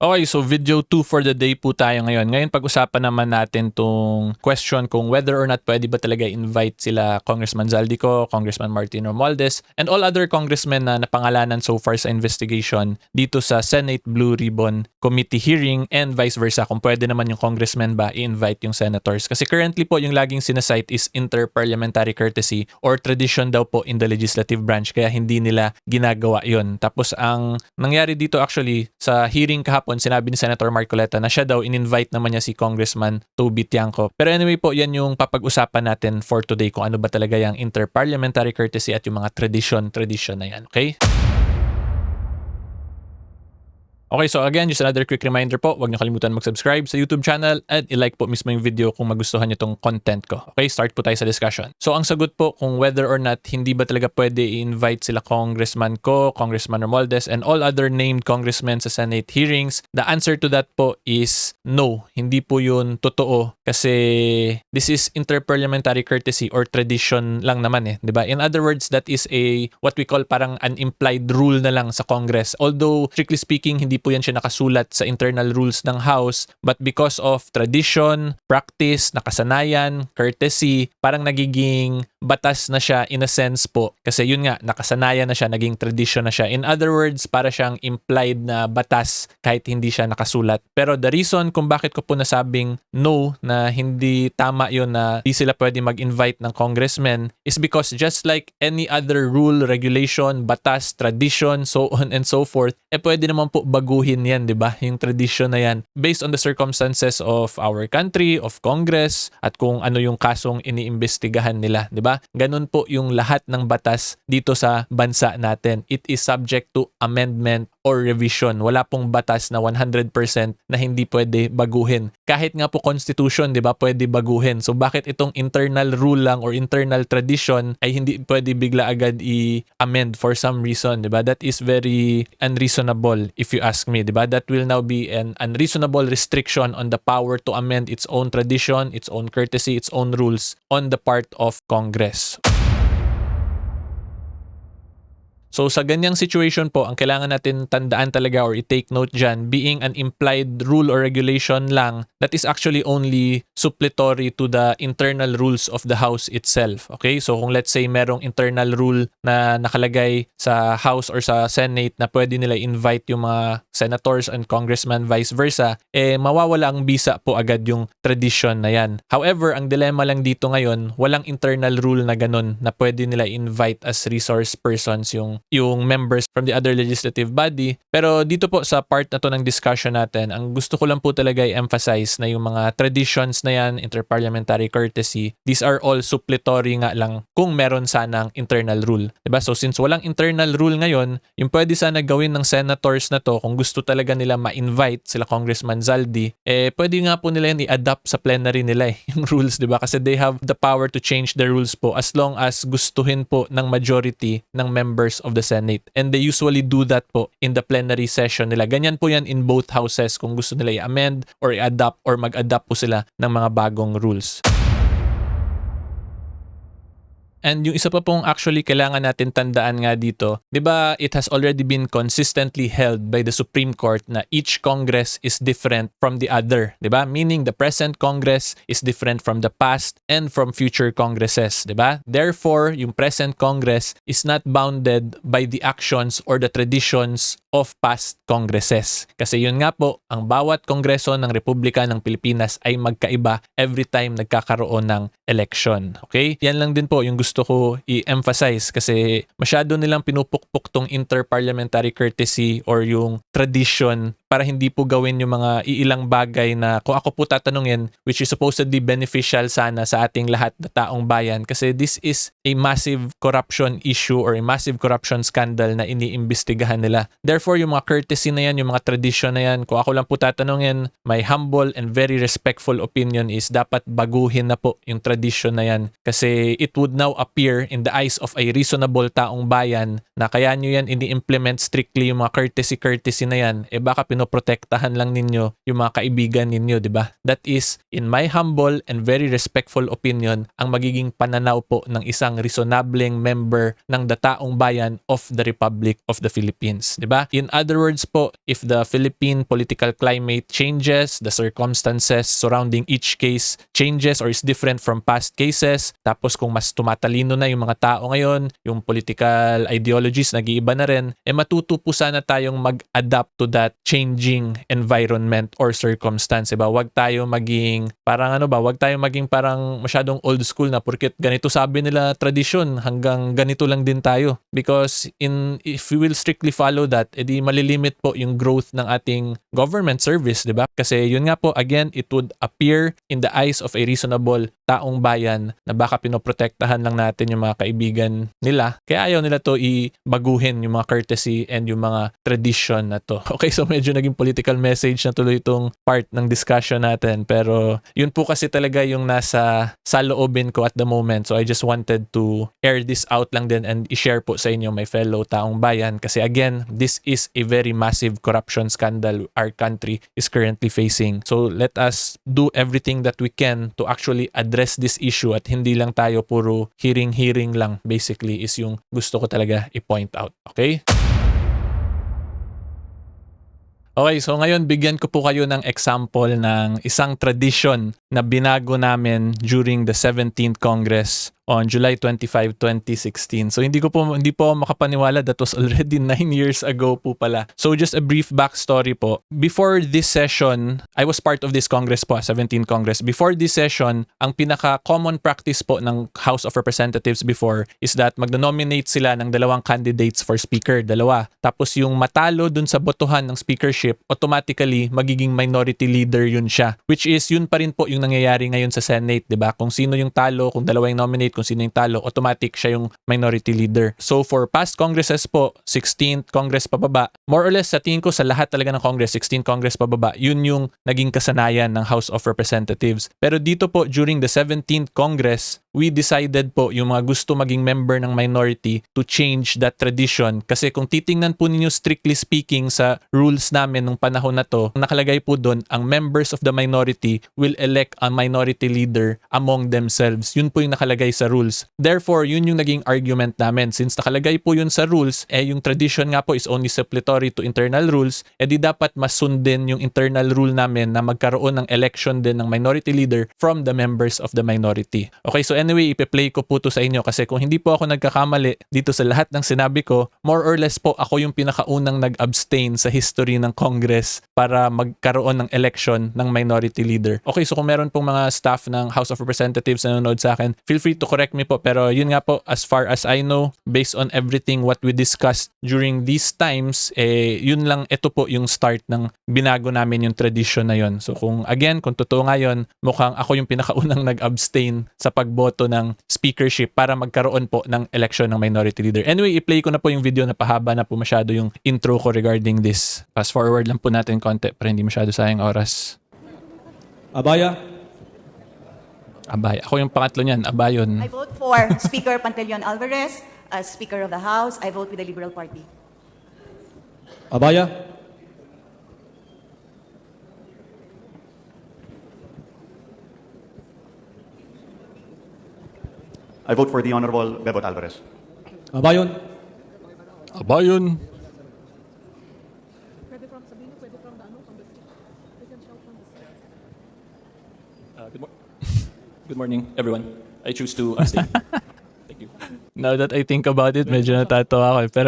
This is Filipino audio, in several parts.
Okay, so video 2 for the day po tayo ngayon. Ngayon pag-usapan naman natin tong question kung whether or not pwede ba talaga invite sila Congressman Zaldico, Congressman Martin Romualdez, and all other congressmen na napangalanan so far sa investigation dito sa Senate Blue Ribbon Committee hearing and vice versa kung pwede naman yung congressmen ba i-invite yung senators. Kasi currently po yung laging sinasite is interparliamentary courtesy or tradition daw po in the legislative branch kaya hindi nila ginagawa yun. Tapos ang nangyari dito actually sa hearing kahapon, sinabi ni Senator Marcoleta na siya daw in-invite naman niya si Congressman Toby Tiangco. Pero anyway po, yan yung papag-usapan natin for today kung ano ba talaga yung interparliamentary courtesy at yung mga tradition na yan. Okay? Okay, so again, just another quick reminder po, huwag niyo kalimutan mag-subscribe sa YouTube channel at i-like po mismo yung video kung magustuhan niyo tong content ko. Okay, start po tayo sa discussion. So ang sagot po kung whether or not hindi ba talaga pwede i-invite sila Congressman Ko, Congressman Romualdez, and all other named congressmen sa Senate hearings, the answer to that po is no. Hindi po yun totoo kasi this is interparliamentary courtesy or tradition lang naman eh, di ba? In other words, that is what we call parang an implied rule na lang sa Congress. Although, strictly speaking, hindi po yan siya nakasulat sa internal rules ng House, but because of tradition, practice, nakasanayan, courtesy, parang nagiging batas na siya in a sense po. Kasi yun nga, nakasanayan na siya, naging tradition na siya. In other words, para siyang implied na batas kahit hindi siya nakasulat. Pero the reason kung bakit ko po nasabing no, na hindi tama yun na di sila pwede mag-invite ng congressmen is because just like any other rule, regulation, batas, tradition, so on and so forth, pwede naman po baguhin yan, di ba? Yung tradition na yan based on the circumstances of our country, of Congress, at kung ano yung kasong iniimbestigahan nila, di ba? Ganun po yung lahat ng batas dito sa bansa natin. It is subject to amendment or revision. Wala pong batas na 100% na hindi pwede baguhin. Kahit nga po constitution, di ba, pwede baguhin. So bakit itong internal rule lang or internal tradition ay hindi pwede bigla agad i-amend for some reason, di ba? That is very unreasonable if you ask me, di ba? That will now be an unreasonable restriction on the power to amend its own tradition, its own courtesy, its own rules on the part of Congress. So sa ganyang situation po, ang kailangan natin tandaan talaga or i-take note dyan, being an implied rule or regulation lang, that is actually only suppletory to the internal rules of the House itself. Okay? So kung let's say merong internal rule na nakalagay sa House or sa Senate na pwede nila invite yung mga senators and congressmen vice versa, mawawala ang bisa po agad yung tradition na yan. However, ang dilemma lang dito ngayon, walang internal rule na ganun na pwede nila invite as resource persons yung members from the other legislative body. Pero dito po sa part na to ng discussion natin, ang gusto ko lang po talaga i-emphasize na yung mga traditions na yan, interparliamentary courtesy, these are all suppletory nga lang kung meron sanang internal rule. Diba? So since walang internal rule ngayon, yung pwede sana gawin ng senators na to, kung gusto talaga nila ma-invite sila Congressman Zaldi, pwede nga po nila yan i-adapt sa plenary nila yung rules, diba? Kasi they have the power to change the rules po as long as gustuhin po ng majority ng members of the Senate. And they usually do that po in the plenary session nila. Ganyan po yan in both houses kung gusto nila i-amend or i-adapt or mag-adapt po sila ng mga bagong rules. And yung isa pa pong actually kailangan natin tandaan nga dito, di ba it has already been consistently held by the Supreme Court na each Congress is different from the other, di ba? Meaning the present Congress is different from the past and from future Congresses, di ba? Therefore, yung present Congress is not bounded by the actions or the traditions of past Congresses. Kasi yun nga po, ang bawat Kongreso ng Republika ng Pilipinas ay magkaiba every time nagkakaroon ng election. Okay? Yan lang din po yung gusto ko i-emphasize kasi masyado nilang pinupukpok tong interparliamentary courtesy or yung tradition para hindi po gawin yung mga iilang bagay na kung ako po tatanungin, which is supposedly beneficial sana sa ating lahat na taong bayan kasi this is a massive corruption issue or a massive corruption scandal na iniimbestigahan nila. Therefore, yung mga courtesy na yan, yung mga tradition na yan, kung ako lang po tatanungin, my humble and very respectful opinion is dapat baguhin na po yung tradition na yan kasi it would now appear in the eyes of a reasonable taong bayan na kaya nyo yan ini-implement strictly yung mga courtesy na yan, baka pinoprotektahan lang ninyo yung mga kaibigan ninyo, di ba? That is, in my humble and very respectful opinion, ang magiging pananaw po ng isang reasonableng member ng dataong bayan of the Republic of the Philippines, di ba? In other words po, if the Philippine political climate changes, the circumstances surrounding each case changes or is different from past cases, tapos kung mas tumatalino na yung mga tao ngayon, yung political ideologies nag-iiba na rin, matuto po sana tayong mag-adapt to that changing environment or circumstance, diba? Wag tayo maging parang masyadong old school na porket ganito sabi nila tradisyon, hanggang ganito lang din tayo. Because if we will strictly follow that, edi malilimit po yung growth ng ating government service, diba? Kasi yun nga po, again, it would appear in the eyes of a reasonable taong bayan na baka pinoprotektahan lang natin yung mga kaibigan nila. Kaya ayaw nila to ibaguhin yung mga courtesy and yung mga tradition na to. Okay, so medyo naging political message na tuloy itong part ng discussion natin. Pero yun po kasi talaga yung nasa saloobin ko at the moment. So I just wanted to air this out lang din and i-share po sa inyo, my fellow taong bayan. Kasi again, this is a very massive corruption scandal our country is currently facing. So let us do everything that we can to actually address this issue at hindi lang tayo puro hearing lang, basically is yung gusto ko talaga i-point out. Okay? Okay, so ngayon bigyan ko po kayo ng example ng isang tradition na binago namin during the 17th Congress on July 25, 2016. So hindi po makapaniwala, that was already 9 years ago po pala. So just a brief backstory po. Before this session, I was part of this Congress po, 17th Congress. Before this session, ang pinaka-common practice po ng House of Representatives before is that magno-nominate sila ng dalawang candidates for speaker, dalawa. Tapos yung matalo dun sa botohan ng speakership, automatically magiging minority leader yun siya. Which is yun pa rin po yung nangyayari ngayon sa Senate, 'di ba? Kung sino yung talo, kung dalawa yung nominate, kung sino yung talo, automatic siya yung minority leader. So for past congresses po, 16th Congress pababa, more or less sa tingin ko sa lahat talaga ng Congress, 16th Congress pababa, yun yung naging kasanayan ng House of Representatives. Pero dito po, during the 17th Congress, we decided po yung mga gusto maging member ng minority to change that tradition. Kasi kung titingnan po ninyo strictly speaking sa rules namin nung panahon na to, nakalagay po doon, ang members of the minority will elect a minority leader among themselves. Yun po yung nakalagay sa rules. Therefore, yun yung naging argument namin. Since nakalagay po yun sa rules, yung tradition nga po is only supplementary to internal rules, di dapat masundin yung internal rule namin na magkaroon ng election din ng minority leader from the members of the minority. Okay, so anyway, ipe-play ko po to sa inyo kasi kung hindi po ako nagkakamali dito sa lahat ng sinabi ko, more or less po ako yung pinakaunang nag-abstain sa history ng Congress para magkaroon ng election ng minority leader. Okay, so kung meron pong mga staff ng House of Representatives na nanonood sa akin, feel free to correct me po, pero yun nga po, as far as I know, based on everything what we discussed during these times, yun lang, ito po yung start ng binago namin yung tradition na yun. So kung totoo nga yun, mukhang ako yung pinakaunang nag-abstain sa pagboto ng speakership para magkaroon po ng election ng minority leader. Anyway, i-play ko na po yung video na pahaba na po masyado yung intro ko regarding this. Fast forward lang po natin konti para hindi masyado sayang oras. Abaya. Abay. Ako yung pangatlo niyan, Abayon. I vote for Speaker Pantaleon Alvarez as Speaker of the House. I vote with the Liberal Party. Abaya. I vote for the Honorable Bebot Alvarez. Abayon. Abayon. Good morning, everyone. I choose to abstain. Thank you. Now that I think about it, medyo natatawa ako.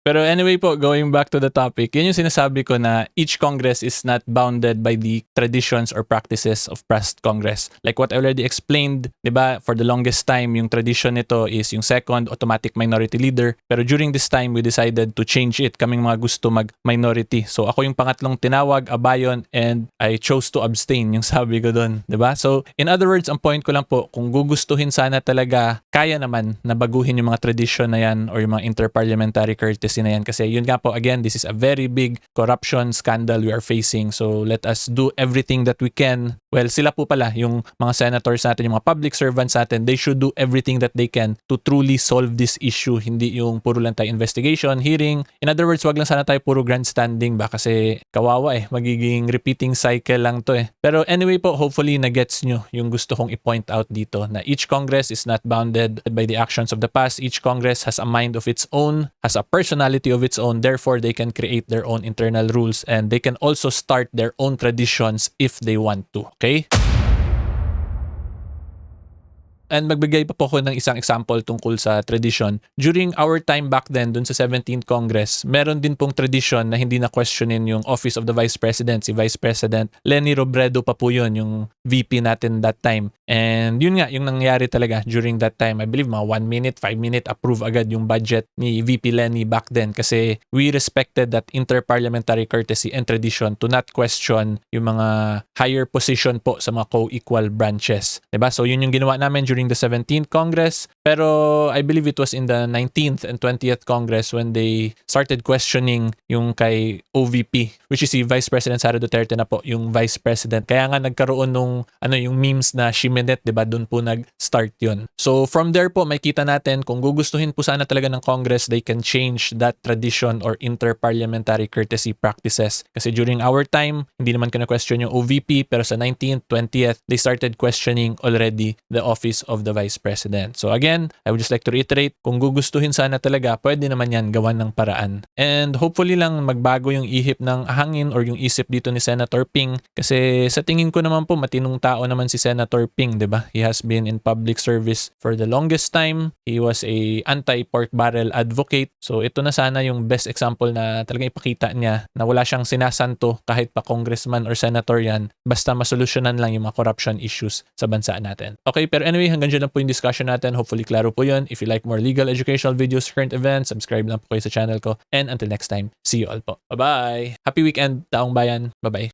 Pero anyway po, going back to the topic, yun yung sinasabi ko na each Congress is not bounded by the traditions or practices of past Congress. Like what I already explained, di ba, for the longest time, yung tradition nito is yung second automatic minority leader. Pero during this time, we decided to change it. Kaming mga gusto mag-minority. So ako yung pangatlong tinawag, Abayon, and I chose to abstain, yung sabi ko doon. Di ba? So in other words, ang point ko lang po, kung gugustuhin sana talaga, kaya naman na baguhin yung mga tradition na yan or yung mga interparliamentary courtesy policy na yan. Kasi yun nga po, again, this is a very big corruption scandal we are facing. So let us do everything that we can. Well, sila po pala, yung mga senators natin, yung mga public servants natin, they should do everything that they can to truly solve this issue. Hindi yung puro lang tayo investigation, hearing. In other words, wag lang sana tayo puro grandstanding ba? Kasi kawawa magiging repeating cycle lang to Pero anyway po, hopefully na-gets nyo yung gusto kong i-point out dito na each Congress is not bounded by the actions of the past. Each Congress has a mind of its own, has a personality of its own. Therefore, they can create their own internal rules and they can also start their own traditions if they want to. Okay? And magbigay pa po ako ng isang example tungkol sa tradition. During our time back then, dun sa 17th Congress, meron din pong tradition na hindi na questionin yung office of the Vice President. Si Vice President Leni Robredo pa po yun, yung VP natin that time. And yun nga, yung nangyari talaga during that time. I believe mga 1 minute, 5 minute, approve agad yung budget ni VP Leni back then kasi we respected that interparliamentary courtesy and tradition to not question yung mga higher position po sa mga co-equal branches. Diba? So yun yung ginawa namin during the 17th Congress. Pero I believe it was in the 19th and 20th Congress when they started questioning yung kay OVP, which is si Vice President Sara Duterte na po, yung Vice President. Kaya nga nagkaroon nung yung memes na Shimenet, 'di ba? Doon po nag-start 'yun. So from there po makita natin kung gugustuhin po sana talaga ng Congress, they can change that tradition or interparliamentary courtesy practices. Kasi during our time, hindi naman kina-question yung OVP, pero sa 19th, 20th, they started questioning already the office of the Vice President. So again, I would just like to reiterate, kung gugustuhin sana talaga, pwede naman yan gawan ng paraan. And hopefully lang magbago yung ihip ng hangin or yung isip dito ni Senator Ping. Kasi sa tingin ko naman po, matinong tao naman si Senator Ping, di ba? He has been in public service for the longest time. He was a anti-pork barrel advocate. So ito na sana yung best example na talagang ipakita niya na wala siyang sinasanto kahit pa congressman or senator yan. Basta masolusyonan lang yung mga corruption issues sa bansa natin. Okay, pero anyway, hanggang dyan lang po yung discussion natin. Hopefully klaro po yun. If you like more legal educational videos, current events, subscribe lang po kayo sa channel ko. And until next time, see you all po. Bye-bye! Happy weekend, taong bayan. Bye-bye!